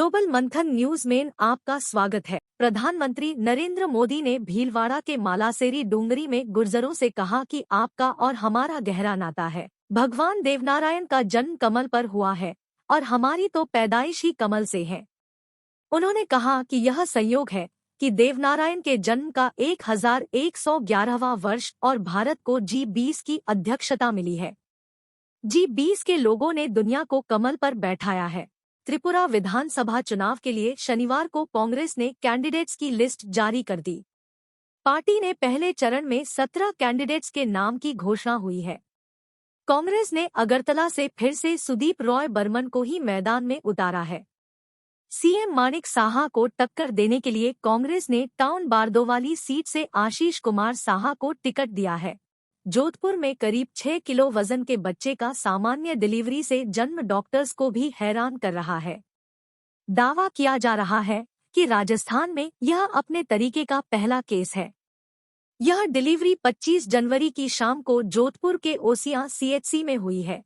Global मंथन news में आपका स्वागत है। प्रधानमंत्री नरेंद्र मोदी ने भीलवाड़ा के मालासेरी डूंगरी में गुर्जरों से कहा कि आपका और हमारा गहरा नाता है। भगवान देवनारायण का जन्म कमल पर हुआ है और हमारी तो पैदाइश ही कमल से है। उन्होंने कहा कि यह संयोग है कि देवनारायण के जन्म का 1111वां वर्ष और भारत को G20 की अध्यक्षता मिली है। G20 के लोगों ने दुनिया को कमल पर बैठाया है। त्रिपुरा विधानसभा चुनाव के लिए शनिवार को कांग्रेस ने कैंडिडेट्स की लिस्ट जारी कर दी। पार्टी ने पहले चरण में 17 कैंडिडेट्स के नाम की घोषणा हुई है। कांग्रेस ने अगरतला से फिर से सुदीप रॉय बर्मन को ही मैदान में उतारा है। सीएम मानिक साहा को टक्कर देने के लिए कांग्रेस ने टाउन बारदोवाली सीट से आशीष कुमार साहा को टिकट दिया है। जोधपुर में करीब 6 किलो वजन के बच्चे का सामान्य डिलीवरी से जन्म डॉक्टर्स को भी हैरान कर रहा है। दावा किया जा रहा है कि राजस्थान में यह अपने तरीके का पहला केस है। यह डिलीवरी 25 जनवरी की शाम को जोधपुर के ओसियां सीएचसी में हुई है।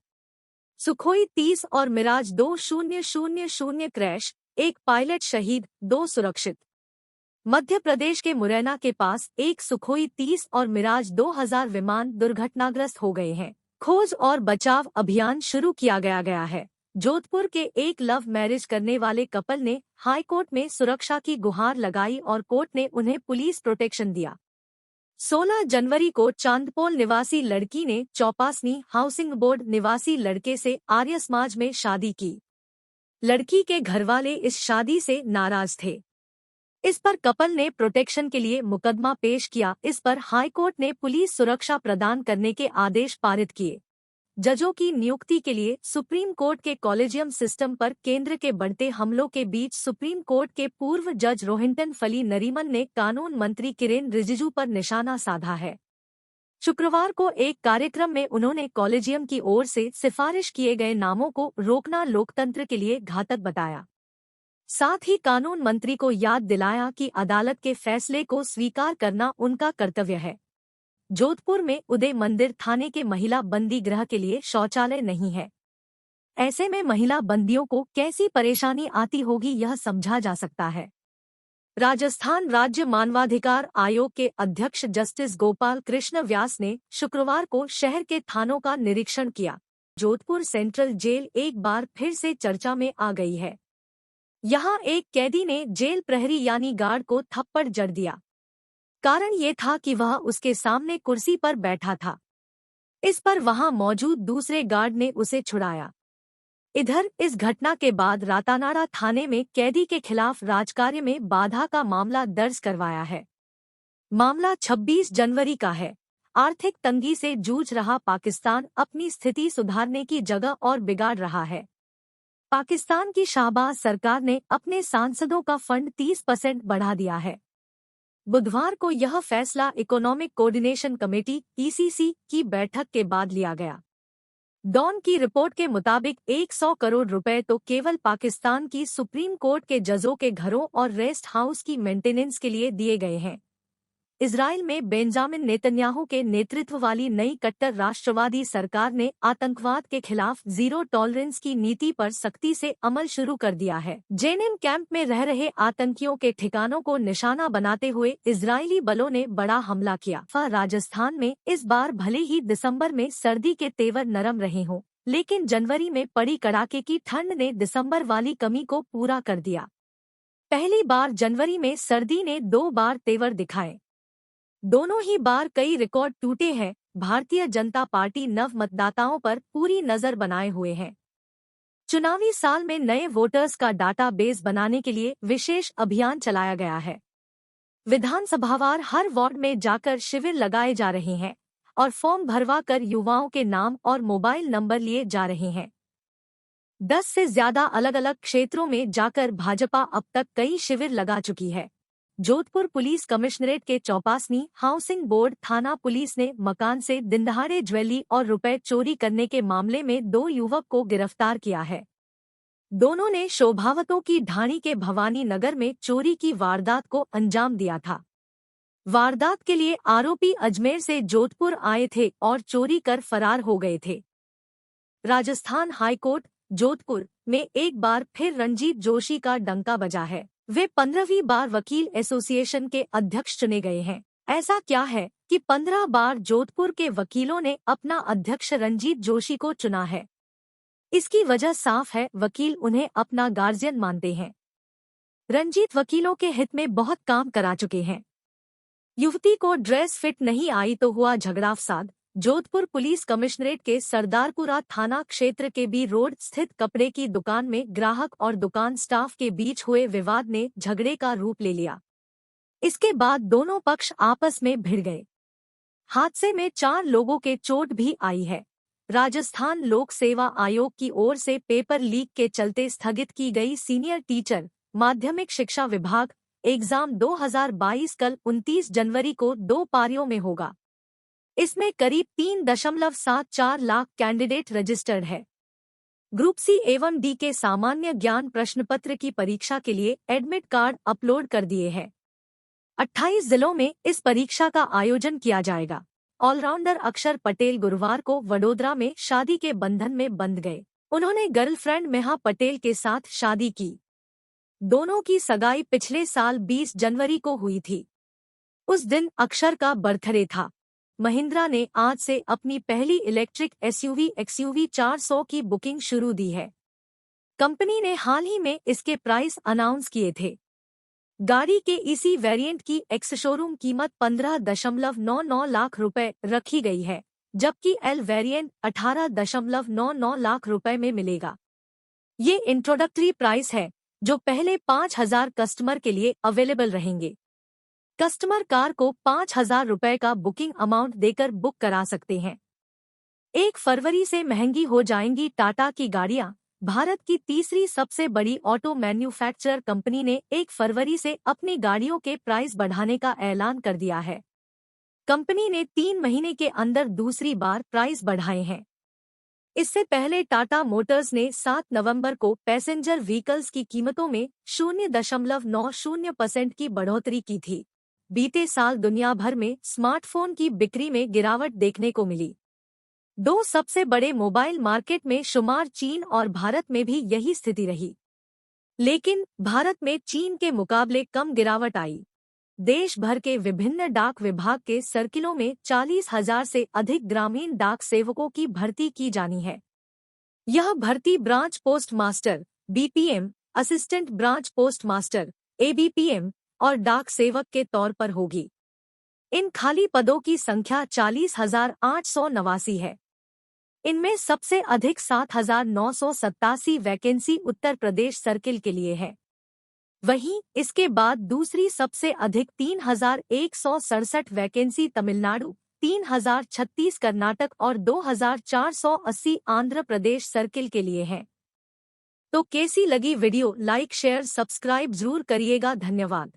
सुखोई 30 और मिराज 2000 क्रैश, एक पायलट शहीद, 2 सुरक्षित। मध्य प्रदेश के मुरैना के पास एक सुखोई 30 और मिराज 2000 विमान दुर्घटनाग्रस्त हो गए हैं। खोज और बचाव अभियान शुरू किया गया है। जोधपुर के एक लव मैरिज करने वाले कपल ने हाईकोर्ट में सुरक्षा की गुहार लगाई और कोर्ट ने उन्हें पुलिस प्रोटेक्शन दिया। 16 जनवरी को चांदपोल निवासी लड़की ने चौपासनी हाउसिंग बोर्ड निवासी लड़के से आर्य समाज में शादी की। लड़की के घरवाले इस शादी से नाराज थे। इस पर कपल ने प्रोटेक्शन के लिए मुकदमा पेश किया। इस पर हाईकोर्ट ने पुलिस सुरक्षा प्रदान करने के आदेश पारित किए। जजों की नियुक्ति के लिए सुप्रीम कोर्ट के कॉलेजियम सिस्टम पर केंद्र के बढ़ते हमलों के बीच सुप्रीम कोर्ट के पूर्व जज रोहिंटन फली नरीमन ने कानून मंत्री किरेन रिजिजू पर निशाना साधा है। शुक्रवार को एक कार्यक्रम में उन्होंने कॉलेजियम की ओर से सिफारिश किए गए नामों को रोकना लोकतंत्र के लिए घातक बताया। साथ ही कानून मंत्री को याद दिलाया कि अदालत के फैसले को स्वीकार करना उनका कर्तव्य है। जोधपुर में उदय मंदिर थाने के महिला बंदी गृह के लिए शौचालय नहीं है। ऐसे में महिला बंदियों को कैसी परेशानी आती होगी यह समझा जा सकता है। राजस्थान राज्य मानवाधिकार आयोग के अध्यक्ष जस्टिस गोपाल कृष्ण व्यास ने शुक्रवार को शहर के थानों का निरीक्षण किया। जोधपुर सेंट्रल जेल एक बार फिर से चर्चा में आ गई है। यहाँ एक कैदी ने जेल प्रहरी यानी गार्ड को थप्पड़ जड़ दिया। कारण ये था कि वह उसके सामने कुर्सी पर बैठा था। इस पर वहां मौजूद दूसरे गार्ड ने उसे छुड़ाया। इधर इस घटना के बाद रातानाड़ा थाने में कैदी के खिलाफ राजकार्य में बाधा का मामला दर्ज करवाया है। मामला 26 जनवरी का है। आर्थिक तंगी से जूझ रहा पाकिस्तान अपनी स्थिति सुधारने की जगह और बिगाड़ रहा है। पाकिस्तान की शाहबाज सरकार ने अपने सांसदों का फंड 30% बढ़ा दिया है। बुधवार को यह फैसला इकोनॉमिक कोऑर्डिनेशन कमेटी (ईसीसी) की बैठक के बाद लिया गया। डॉन की रिपोर्ट के मुताबिक 100 करोड़ रुपए तो केवल पाकिस्तान की सुप्रीम कोर्ट के जजों के घरों और रेस्ट हाउस की मेंटेनेंस के लिए दिए गए हैं। इजराइल में बेंजामिन नेतन्याहू के नेतृत्व वाली नई कट्टर राष्ट्रवादी सरकार ने आतंकवाद के खिलाफ जीरो टॉलरेंस की नीति पर सख्ती से अमल शुरू कर दिया है। जेनिन कैंप में रह रहे आतंकियों के ठिकानों को निशाना बनाते हुए इजरायली बलों ने बड़ा हमला किया। राजस्थान में इस बार भले ही दिसंबर में सर्दी के तेवर नरम रहे हों, लेकिन जनवरी में पड़ी कड़ाके की ठंड ने दिसंबर वाली कमी को पूरा कर दिया। पहली बार जनवरी में सर्दी ने 2 बार तेवर दिखाए। दोनों ही बार कई रिकॉर्ड टूटे हैं। भारतीय जनता पार्टी नव मतदाताओं पर पूरी नजर बनाए हुए है। चुनावी साल में नए वोटर्स का डाटाबेस बनाने के लिए विशेष अभियान चलाया गया है। विधानसभावार हर वार्ड में जाकर शिविर लगाए जा रहे हैं और फॉर्म भरवा कर युवाओं के नाम और मोबाइल नंबर लिए जा रहे हैं। 10 से ज्यादा अलग अलग क्षेत्रों में जाकर भाजपा अब तक कई शिविर लगा चुकी है। जोधपुर पुलिस कमिश्नरेट के चौपासनी हाउसिंग बोर्ड थाना पुलिस ने मकान से दिनदहाड़े ज्वेलरी और रुपए चोरी करने के मामले में 2 युवक को गिरफ्तार किया है। दोनों ने शोभावतों की ढाणी के भवानी नगर में चोरी की वारदात को अंजाम दिया था। वारदात के लिए आरोपी अजमेर से जोधपुर आए थे और चोरी कर फरार हो गए थे। राजस्थान हाईकोर्ट जोधपुर में एक बार फिर रणजीत जोशी का डंका बजा है। वे 15वीं बार वकील एसोसिएशन के अध्यक्ष चुने गए हैं। ऐसा क्या है कि 15 बार जोधपुर के वकीलों ने अपना अध्यक्ष रणजीत जोशी को चुना है? इसकी वजह साफ है, वकील उन्हें अपना गार्जियन मानते हैं। रणजीत वकीलों के हित में बहुत काम करा चुके हैं। युवती को ड्रेस फिट नहीं आई तो हुआ झगड़ा फसाद। जोधपुर पुलिस कमिश्नरेट के सरदारपुरा थाना क्षेत्र के बी रोड स्थित कपड़े की दुकान में ग्राहक और दुकान स्टाफ के बीच हुए विवाद ने झगड़े का रूप ले लिया। इसके बाद दोनों पक्ष आपस में भिड़ गए। हादसे में 4 लोगों के चोट भी आई है। राजस्थान लोक सेवा आयोग की ओर से पेपर लीक के चलते स्थगित की गई सीनियर टीचर माध्यमिक शिक्षा विभाग एग्जाम 2022 कल 29 जनवरी को 2 पारियों में होगा। इसमें करीब 3.74 लाख कैंडिडेट रजिस्टर्ड है। ग्रुप सी एवं डी के सामान्य ज्ञान प्रश्नपत्र की परीक्षा के लिए एडमिट कार्ड अपलोड कर दिए हैं। 28 जिलों में इस परीक्षा का आयोजन किया जाएगा। ऑलराउंडर अक्षर पटेल गुरुवार को वडोदरा में शादी के बंधन में बंध गए। उन्होंने गर्लफ्रेंड मेहा पटेल के साथ शादी की। दोनों की सगाई पिछले साल 20 जनवरी को हुई थी। उस दिन अक्षर का बर्थडे था। महिंद्रा ने आज से अपनी पहली इलेक्ट्रिक एसयूवी XUV 400 की बुकिंग शुरू दी है। कंपनी ने हाल ही में इसके प्राइस अनाउंस किए थे। गाड़ी के इसी वेरिएंट की एक्स शोरूम कीमत 15.99 लाख रुपए रखी गई है, जबकि एल वेरिएंट 18.99 लाख रुपए में मिलेगा। ये इंट्रोडक्टरी प्राइस है, जो पहले 5,000 कस्टमर के लिए अवेलेबल रहेंगे। कस्टमर कार को 5,000 रुपए का बुकिंग अमाउंट देकर बुक करा सकते हैं। 1 फरवरी से महंगी हो जाएंगी टाटा की गाड़ियां। भारत की तीसरी सबसे बड़ी ऑटो मैन्युफैक्चरर कंपनी ने 1 फरवरी से अपनी गाड़ियों के प्राइस बढ़ाने का ऐलान कर दिया है। कंपनी ने 3 महीने के अंदर दूसरी बार प्राइस बढ़ाए हैं। इससे पहले टाटा मोटर्स ने 7 नवंबर को पैसेंजर व्हीकल्स की कीमतों में 0.90% की बढ़ोतरी की थी। बीते साल दुनिया भर में स्मार्टफोन की बिक्री में गिरावट देखने को मिली। 2 सबसे बड़े मोबाइल मार्केट में शुमार चीन और भारत में भी यही स्थिति रही, लेकिन भारत में चीन के मुकाबले कम गिरावट आई। देश भर के विभिन्न डाक विभाग के सर्किलों में 40,000 से अधिक ग्रामीण डाक सेवकों की भर्ती की जानी है। यह भर्ती branch post master BPM, assistant branch post master ABPM और डाक सेवक के तौर पर होगी। इन खाली पदों की संख्या 40,889 है। इनमें सबसे अधिक 7,987 वैकेंसी उत्तर प्रदेश सर्किल के लिए है। वहीं इसके बाद दूसरी सबसे अधिक 3,167 वैकेंसी तमिलनाडु, 3,036 कर्नाटक और 2,480 आंध्र प्रदेश सर्किल के लिए है। तो कैसी लगी वीडियो? लाइक शेयर सब्सक्राइब जरूर करिएगा। धन्यवाद।